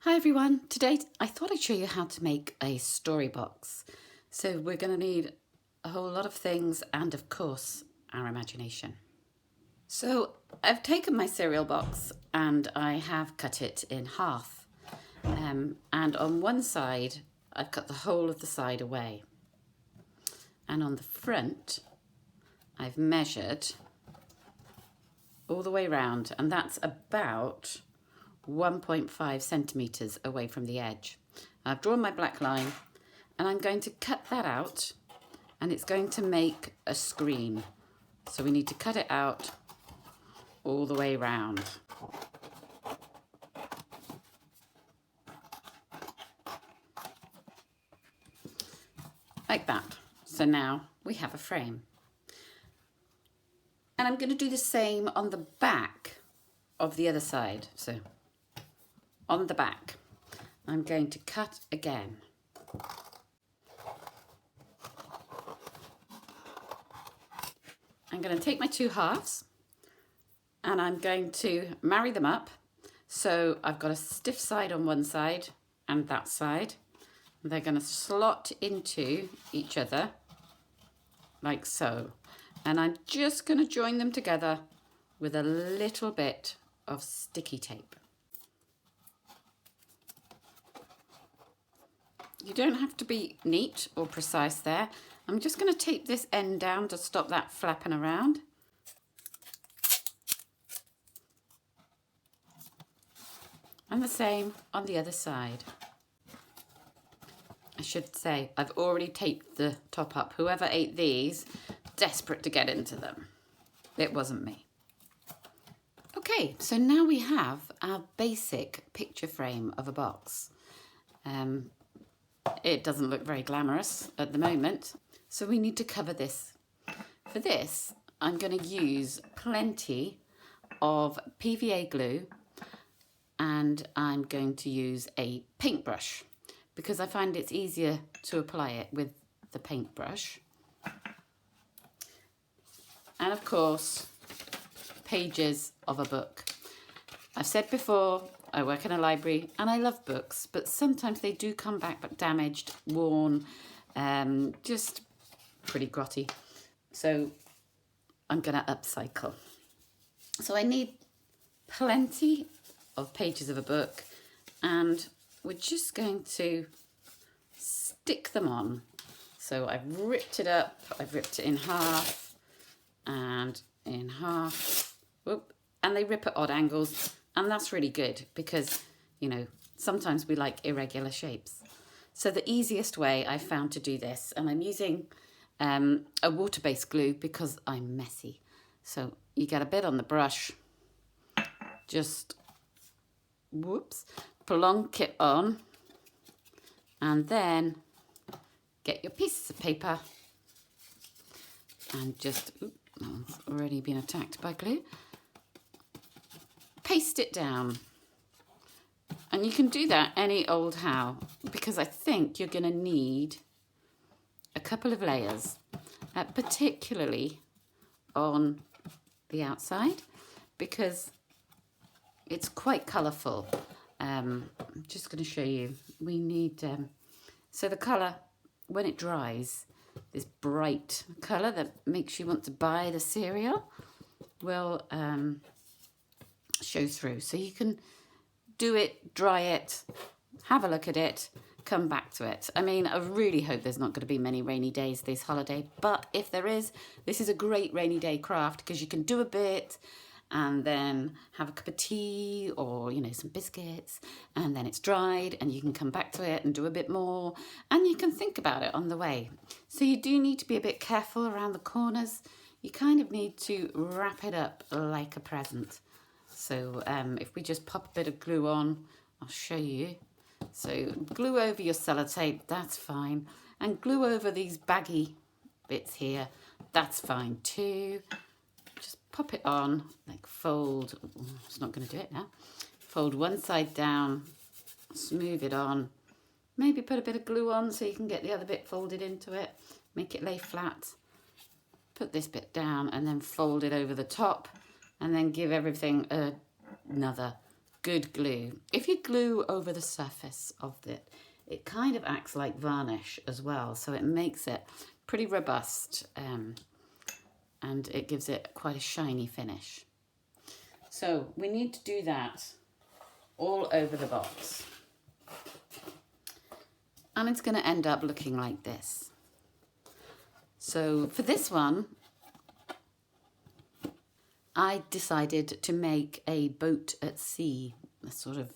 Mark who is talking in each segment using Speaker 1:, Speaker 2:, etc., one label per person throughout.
Speaker 1: Hi everyone, today I thought I'd show you how to make a story box. So we're going to need a whole lot of things and of course our imagination. So I've taken my cereal box and I have cut it in half, and on one side I've cut the whole of the side away, and on the front I've measured all the way round, and that's about 1.5 centimetres away from the edge. I've drawn my black line and I'm going to cut that out, and it's going to make a screen. So we need to cut it out all the way round. Like that. So now we have a frame. And I'm going to do the same on the back of the other side. So on the back, I'm going to cut again. I'm going to take my two halves and I'm going to marry them up. So I've got a stiff side on one side and that side. They're going to slot into each other like so. And I'm just going to join them together with a little bit of sticky tape. You don't have to be neat or precise there. I'm just going to tape this end down to stop that flapping around. And the same on the other side. I should say, I've already taped the top up. Whoever ate these, desperate to get into them. It wasn't me. Okay, so now we have our basic picture frame of a box. It doesn't look very glamorous at the moment, so we need to cover this. For this, I'm going to use plenty of PVA glue, and I'm going to use a paintbrush because I find it's easier to apply it with the paintbrush. And of course, pages of a book. I've said before, I work in a library and I love books, but sometimes they do come back damaged, worn, just pretty grotty. So I'm going to upcycle. So I need plenty of pages of a book, and we're just going to stick them on. So I've ripped it up, I've ripped it in half and in half. Whoop. And they rip at odd angles, and that's really good because, you know, sometimes we like irregular shapes. So the easiest way I found to do this, and I'm using a water-based glue because I'm messy. So you get a bit on the brush, just whoops, plonk it on, and then get your pieces of paper and just, oops, that one's already been attacked by glue. Paste it down. And you can do that any old how, because I think you're going to need a couple of layers, particularly on the outside, because it's quite colourful. I'm just going to show you. We need, so the colour, when it dries, this bright colour that makes you want to buy the cereal will show through. So you can do it, dry it, have a look at it, come back to it. I mean, I really hope there's not going to be many rainy days this holiday, but if there is, this is a great rainy day craft because you can do a bit and then have a cup of tea or, you know, some biscuits, and then it's dried and you can come back to it and do a bit more, and you can think about it on the way. So you do need to be a bit careful around the corners. You kind of need to wrap it up like a present. So if we just pop a bit of glue on, I'll show you. So glue over your sellotape, that's fine. And glue over these baggy bits here, that's fine too. Just pop it on, like fold, it's not going to do it now. Fold one side down, smooth it on. Maybe put a bit of glue on so you can get the other bit folded into it. Make it lay flat. Put this bit down and then fold it over the top. And then give everything another good glue. If you glue over the surface of it, it kind of acts like varnish as well, so it makes it pretty robust, and it gives it quite a shiny finish. So we need to do that all over the box. And it's going to end up looking like this. So for this one, I decided to make a boat at sea, a sort of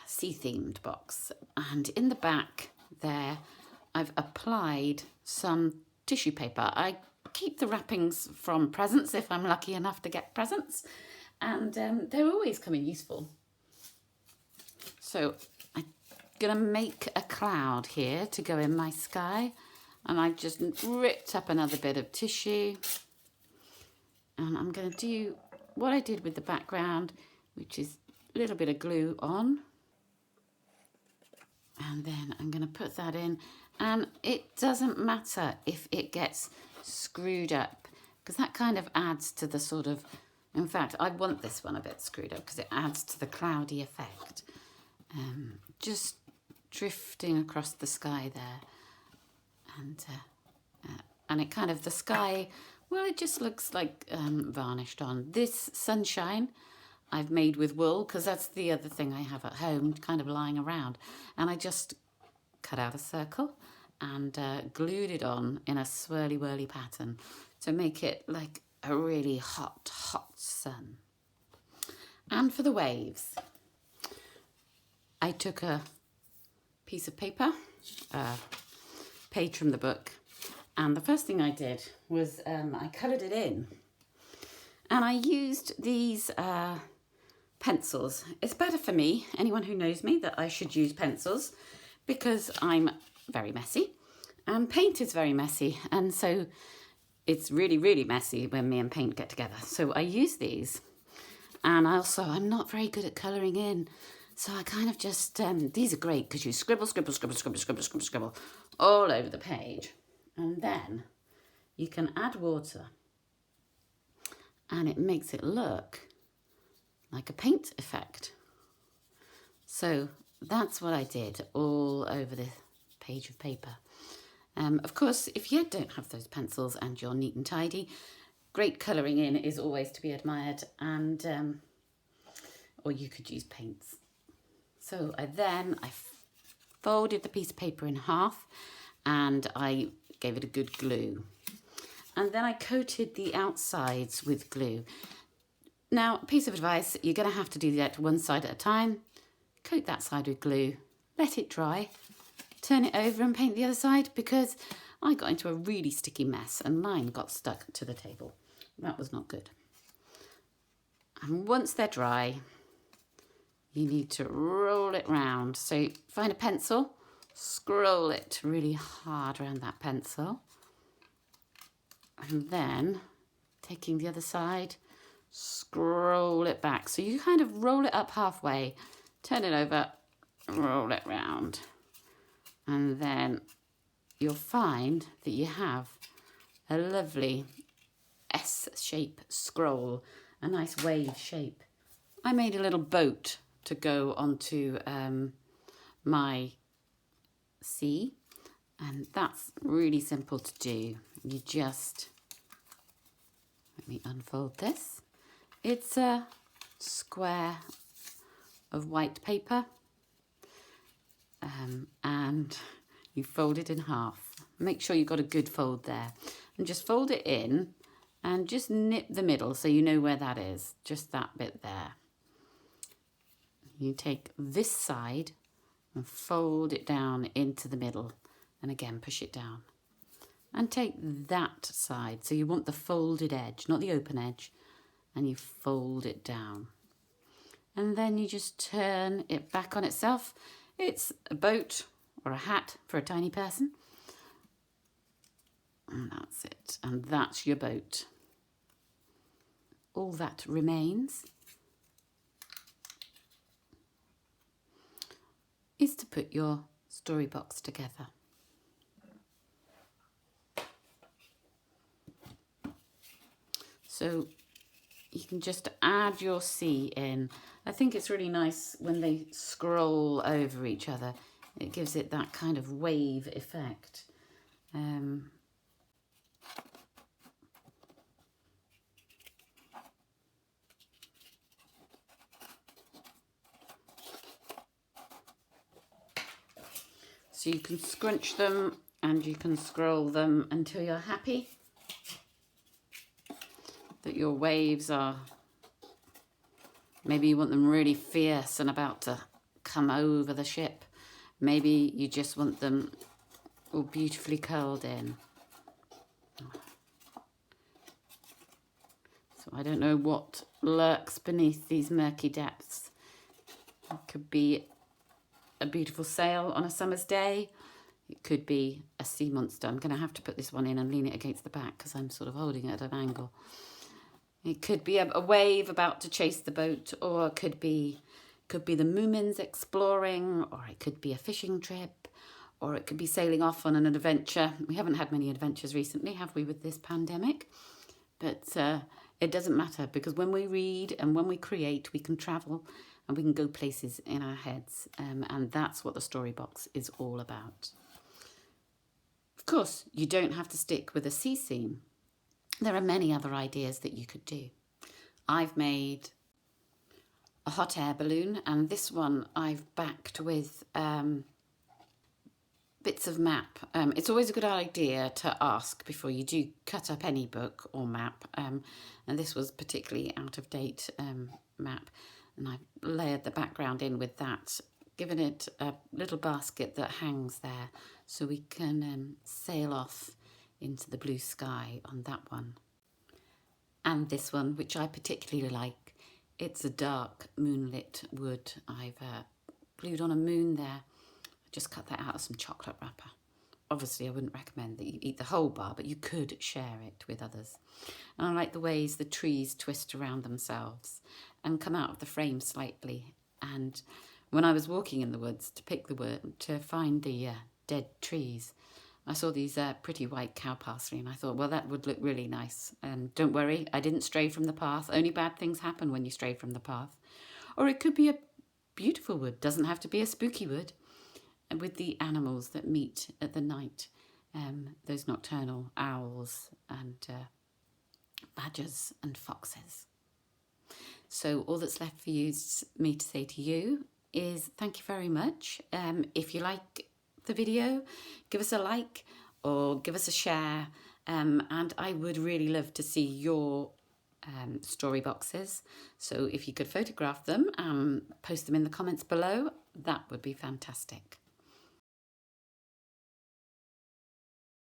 Speaker 1: sea-themed box. And in the back there, I've applied some tissue paper. I keep the wrappings from presents if I'm lucky enough to get presents. And they're always come in useful. So I'm going to make a cloud here to go in my sky. And I just ripped up another bit of tissue. And I'm going to do what I did with the background, which is a little bit of glue on. And then I'm going to put that in. And it doesn't matter if it gets screwed up, because that kind of adds to the sort of... In fact, I want this one a bit screwed up because it adds to the cloudy effect. Just drifting across the sky there. And it kind of, the sky, well, it just looks like varnished on. This sunshine I've made with wool, because that's the other thing I have at home, kind of lying around. And I just cut out a circle and glued it on in a swirly-whirly pattern to make it like a really hot, hot sun. And for the waves, I took a piece of paper, page from the book, and the first thing I did was I coloured it in. And I used these pencils. It's better for me, anyone who knows me, that I should use pencils because I'm very messy and paint is very messy. And so it's really, really messy when me and paint get together. So I use these. And also, I'm not very good at colouring in. So I kind of just, these are great because you scribble, scribble, scribble, scribble, scribble, scribble, scribble all over the page. And then you can add water. And it makes it look like a paint effect. So that's what I did all over the page of paper. Of course, if you don't have those pencils and you're neat and tidy, great colouring in is always to be admired, and or you could use paints. So I folded the piece of paper in half and I gave it a good glue. And then I coated the outsides with glue. Now, piece of advice, you're going to have to do that one side at a time. Coat that side with glue, let it dry, turn it over and paint the other side, because I got into a really sticky mess and mine got stuck to the table. That was not good. And once they're dry, you need to roll it round. So find a pencil, scroll it really hard around that pencil. And then, taking the other side, scroll it back. So you kind of roll it up halfway, turn it over, roll it round. And then you'll find that you have a lovely S-shape scroll, a nice wave shape. I made a little boat to go onto my sea, and that's really simple to do. You just, let me unfold this. It's a square of white paper, and you fold it in half. Make sure you've got a good fold there, and just fold it in and just nip the middle so you know where that is, just that bit there. You take this side and fold it down into the middle, and again push it down. And take that side, so you want the folded edge, not the open edge, and you fold it down. And then you just turn it back on itself. It's a boat or a hat for a tiny person. And that's it. And that's your boat. All that remains is to put your story box together. So you can just add your sea in. I think it's really nice when they scroll over each other. It gives it that kind of wave effect. So you can scrunch them and you can scroll them until you're happy that your waves are, maybe you want them really fierce and about to come over the ship. Maybe you just want them all beautifully curled in. So I don't know what lurks beneath these murky depths. It could be a beautiful sail on a summer's day. It could be a sea monster. I'm going to have to put this one in and lean it against the back because I'm sort of holding it at an angle. It could be a wave about to chase the boat, or it could be the Moomins exploring, or it could be a fishing trip, or it could be sailing off on an adventure. We haven't had many adventures recently, have we, with this pandemic? But it doesn't matter, because when we read and when we create, we can travel and we can go places in our heads. And that's what the story box is all about. Of course, you don't have to stick with a sea scene. There are many other ideas that you could do. I've made a hot air balloon, and this one I've backed with bits of map. It's always a good idea to ask before you do cut up any book or map. And this was particularly out of date map. And I've layered the background in with that, given it a little basket that hangs there so we can sail off into the blue sky on that one. And this one, which I particularly like, it's a dark moonlit wood. I've glued on a moon there. I just cut that out of some chocolate wrapper. Obviously, I wouldn't recommend that you eat the whole bar, but you could share it with others. And I like the ways the trees twist around themselves and come out of the frame slightly. And when I was walking in the woods to pick the wood, to find the dead trees, I saw these pretty white cow parsley, and I thought, well, that would look really nice. And don't worry, I didn't stray from the path. Only bad things happen when you stray from the path. Or it could be a beautiful wood, doesn't have to be a spooky wood. And with the animals that meet at the night, those nocturnal owls and badgers and foxes. So all that's left for me to say to you is thank you very much. If you like the video, give us a like or give us a share. And I would really love to see your story boxes. So if you could photograph them and post them in the comments below, that would be fantastic.